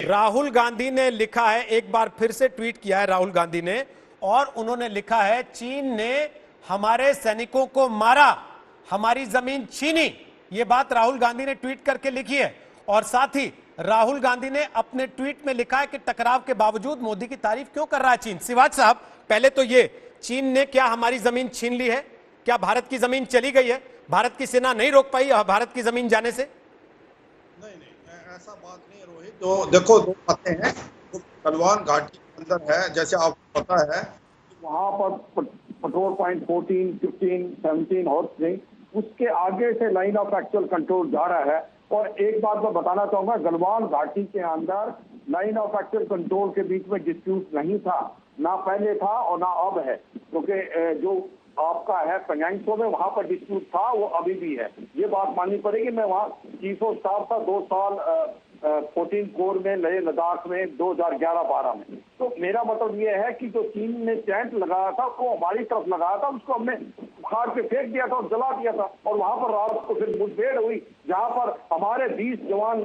राहुल गांधी ने लिखा है, एक बार फिर से ट्वीट किया है राहुल गांधी ने, और उन्होंने लिखा है चीन ने हमारे सैनिकों को मारा, हमारी जमीन छीनी। यह बात राहुल गांधी ने ट्वीट करके लिखी है। और साथ ही राहुल गांधी ने अपने ट्वीट में लिखा है कि टकराव के बावजूद मोदी की तारीफ क्यों कर रहा है चीन। सिवाच साहब, पहले तो ये, चीन ने क्या हमारी जमीन छीन ली है? क्या भारत की जमीन चली गई है? भारत की सेना नहीं रोक पाई भारत की जमीन जाने से? नहीं नहीं, ऐसा बात नहीं है रोहित। तो देखो, दो बातें हैं। तो गलवान घाटी के अंदर है, जैसे आपको पता है, वहां पर पेट्रोल पॉइंट 14, 15, 17 और उसके आगे से लाइन ऑफ एक्चुअल कंट्रोल जा रहा है। और एक बात मैं बताना चाहूंगा, गलवान घाटी के अंदर लाइन ऑफ एक्चुअल कंट्रोल के बीच में डिस्प्यूट नहीं था, ना पहले था और ना अब है। क्योंकि जो आपका है पंगांगसो में, वहां पर डिस्प्यूट था, वो अभी भी है। ये बात माननी पड़ेगी। मैं वहाँ चीफ ऑफ स्टाफ था 2 साल 14 कोर में, लेह लद्दाख में 2011-12 में। तो मेरा मतलब ये है कि जो चीन ने टेंट लगाया था वो हमारी तरफ लगाया था, उसको हमने उखाड़ के फेंक दिया था और जला दिया था। और वहां पर रात को फिर मुठभेड़ हुई, जहां पर हमारे 20 जवान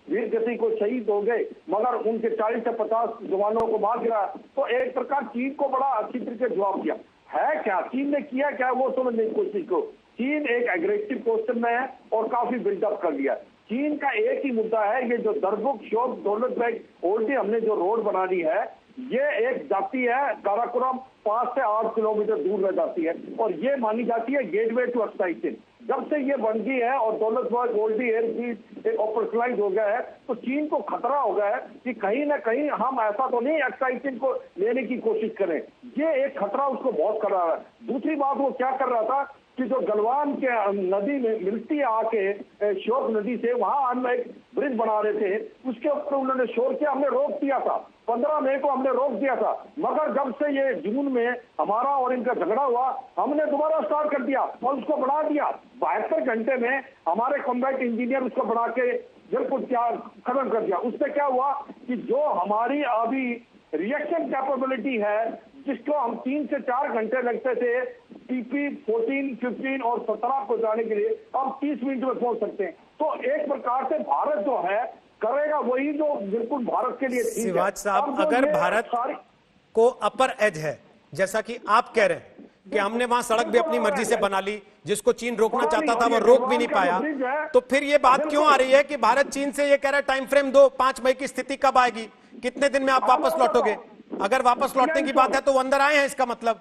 वीर गति को शहीद हो गए, मगर उनके 40 से 50 जवानों को मार गिरा। तो एक प्रकार चीन को बड़ा अच्छी तरीके से जवाब दिया है। क्या चीन ने किया, क्या वो समझने की कोशिश करो। चीन एक एग्रेसिव पोस्टर में है और काफी बिल्डअप कर लिया। चीन का एक ही मुद्दा है, ये जो दरबुक शोक दौलत बेग ओल्डी हमने जो रोड बना दी है, ये एक जाती है काराकोरम 5 से 8 किलोमीटर दूर रह जाती है और ये मानी जाती है गेटवे टू एक्साइड चीन। जब से ये बन गई है और दौलत बेग ओल्डी एयरफील्ड ऑपरेशनलाइज हो गया है, तो चीन को खतरा हो गया है कि कहीं ना कहीं हम ऐसा तो नहीं एक्साइड चीन को लेने की कोशिश करें। ये एक खतरा उसको बहुत कर रहा है। दूसरी बात, वो क्या कर रहा था कि जो गलवान के नदी में मिलती है आके श्योक नदी से, वहां हम एक ब्रिज बना रहे थे, उसके ऊपर उन्होंने शोर किया, हमने रोक दिया था। 15 मई को हमने रोक दिया था, मगर जब से ये जून में हमारा और इनका झगड़ा हुआ, हमने दोबारा स्टार्ट कर दिया और उसको बढ़ा दिया। 72 घंटे में हमारे कॉम्बैट इंजीनियर उसको बढ़ा के बिल्कुल क्या खत्म कर दिया। उससे क्या हुआ कि जो हमारी अभी रिएक्शन कैपेबिलिटी है, जिसको हम 3 से 4 घंटे लगते थे टीपी 14, 15 और 17 को जाने के लिए, अब 30 मिनट में पहुंच सकते हैं। तो एक प्रकार से भारत जो है करेगा वही जो बिल्कुल भारत के लिए ठीक है। सिवाच साहब, अगर भारत को अपर एज है, जैसा कि आप कह रहे हैं कि हमने वहां सड़क भी अपनी मर्जी से बना ली, जिसको चीन रोकना चाहता था वो रोक भी नहीं पाया, तो फिर ये बात क्यों आ रही है कि भारत चीन से ये कह रहा है टाइम फ्रेम दो, 5 मई की स्थिति कब आएगी, कितने दिन में आप वापस लौटोगे? अगर वापस लौटने की बात है तो वो अंदर आए हैं, इसका मतलब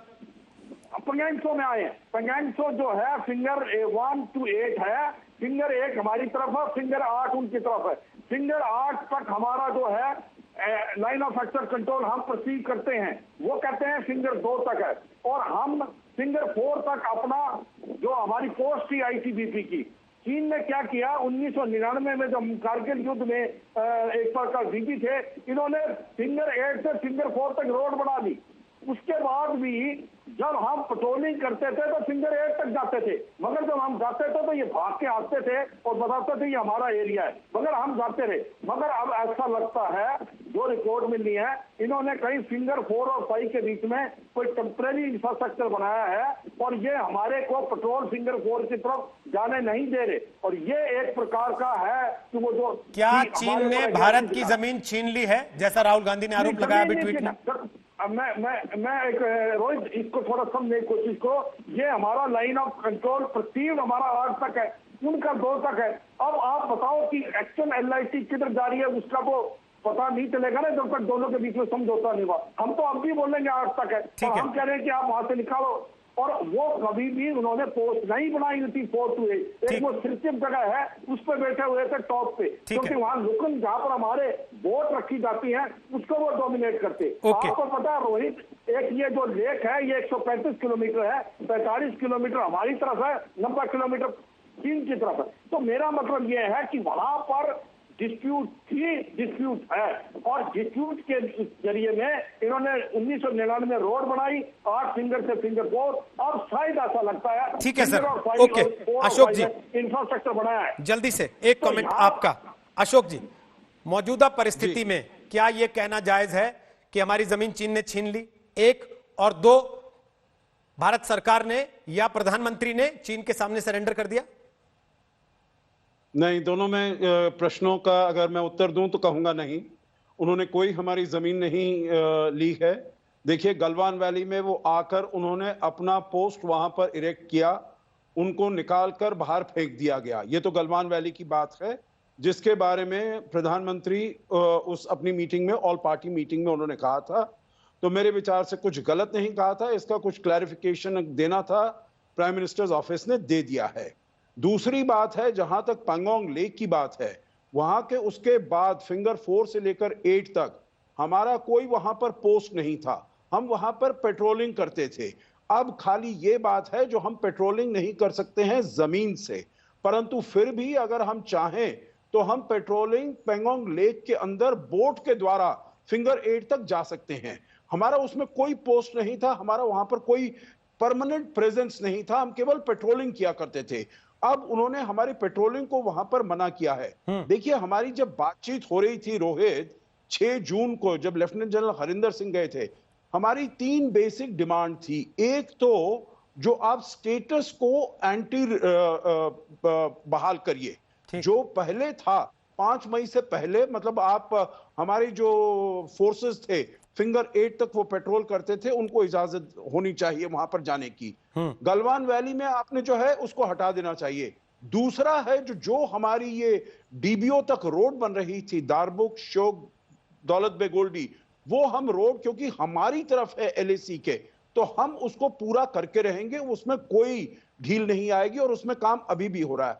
पंगांगसो में आए हैं। पंगांगसो जो है फिंगर 1 to 8 है, फिंगर 1 हमारी तरफ है, फिंगर 8 उनकी तरफ है। फिंगर 8 तक हमारा जो है लाइन ऑफ एक्चुअल कंट्रोल हम परसीव करते हैं, वो कहते हैं फिंगर 2 तक है, और हम फिंगर 4 तक अपना जो हमारी पोस्ट थी आईटीबीपी की। चीन ने क्या किया, 1999 में जब कारगिल युद्ध में एक प्रकार जीती थे, इन्होंने फिंगर 8 से फिंगर 4 तक रोड बना दी। उसके बाद भी जब हम पेट्रोलिंग करते थे तो फिंगर 8 तक जाते थे, मगर जब हम जाते थे तो ये भाग के आते थे और बताते थे ये हमारा एरिया है, मगर हम जाते रहे। मगर अब ऐसा लगता है, जो रिपोर्ट मिली है, इन्होंने कहीं फिंगर 4 और 5 के बीच में कोई टेम्परेरी इंफ्रास्ट्रक्चर बनाया है और ये हमारे को पेट्रोल फिंगर 4 की तरफ जाने नहीं दे रहे। और ये एक प्रकार का है कि वो जो क्या चीन ने भारत की जमीन छीन ली है, जैसा राहुल गांधी ने आरोप लगाया अभी ट्वीट में? मैं एक रोहित इसको थोड़ा समझने की कोशिश को, ये हमारा लाइन ऑफ कंट्रोल परसीव हमारा 8 तक है, उनका 2 तक है। अब आप बताओ कि एक्शन एलआईटी किधर जा रही है, उसका तो पता नहीं चलेगा ना जब तक दोनों के बीच में समझौता नहीं हुआ। हम तो अब भी बोलेंगे 8 तक है, और हम कह रहे हैं कि आप वहां से निकालो। और वो कभी भी उन्होंने पोस्ट नहीं बनाई हुई थी 4 to 8, एक वो सिर्फ जगह है, उस पर बैठे हुए थे टॉप पे, क्योंकि वहां लुकन जहां पर हमारे वोट रखी जाती है उसको वो डोमिनेट करते। आपको पता है रोहित, एक ये जो लेक है ये 135 किलोमीटर है, 45 किलोमीटर हमारी तरफ है, 90 किलोमीटर चीन की तरफ है। तो मेरा मतलब ये है कि वहां पर डिस्प्यूट है, और डिस्प्यूट के जरिए में इन्होंने 1999 में रोड बनाई, 8 फिंगर से फिंगर 4। अब शायद ऐसा लगता है, ठीक है सर, ओके अशोक जी, इंफ्रास्ट्रक्चर बनाया है। जल्दी से एक कमेंट आपका अशोक जी। मौजूदा परिस्थिति में क्या यह कहना जायज है कि हमारी जमीन चीन ने छीन ली? 1 और 2, भारत सरकार ने या प्रधानमंत्री ने चीन के सामने सरेंडर कर दिया? नहीं, दोनों में प्रश्नों का अगर मैं उत्तर दूं तो कहूंगा नहीं। उन्होंने कोई हमारी जमीन नहीं ली है। देखिए, गलवान वैली में वो आकर उन्होंने अपना पोस्ट वहां पर इरेक्ट किया, उनको निकालकर बाहर फेंक दिया गया। ये तो गलवान वैली की बात है, जिसके बारे में प्रधानमंत्री उस अपनी मीटिंग में, ऑल पार्टी मीटिंग में उन्होंने कहा था। तो मेरे विचार से कुछ गलत नहीं कहा था, इसका कुछ क्लैरिफिकेशन देना था, प्राइम मिनिस्टर्स ऑफिस ने दे दिया है। दूसरी बात है, जहां तक पेंगोंग लेक की बात है, वहां के उसके बाद फिंगर 4 से लेकर 8 तक हमारा कोई वहां पर पोस्ट नहीं था, हम वहां पर पेट्रोलिंग करते थे। अब खाली ये बात है जो हम पेट्रोलिंग नहीं कर सकते हैं जमीन से, परंतु फिर भी अगर हम चाहें तो हम पेट्रोलिंग पेंगोंग लेक के अंदर बोट के द्वारा फिंगर 8 तक जा सकते हैं। हमारा उसमें कोई पोस्ट नहीं था, हमारा वहां पर कोई परमानेंट प्रेजेंस नहीं था, हम केवल पेट्रोलिंग किया करते थे। अब उन्होंने हमारी पेट्रोलिंग को वहां पर मना किया है। देखिए, हमारी जब बातचीत हो रही थी रोहित, 6 जून को जब लेफ्टिनेंट जनरल हरिंदर सिंह गए थे, हमारी 3 बेसिक डिमांड थी। एक तो जो आप स्टेटस को एंटी बहाल करिए, जो पहले था 5 मई से पहले, मतलब आप हमारी जो फोर्सेस थे फिंगर 8 तक वो पेट्रोल करते थे, उनको इजाजत होनी चाहिए वहां पर जाने की। गलवान वैली में आपने जो है उसको हटा देना चाहिए। दूसरा है जो हमारी ये डीबीओ तक रोड बन रही थी, दारबुक शोक दौलत बेगोल्डी, वो हम रोड क्योंकि हमारी तरफ है एलएसी के, तो हम उसको पूरा करके रहेंगे, उसमें कोई ढील नहीं आएगी और उसमें काम अभी भी हो रहा है।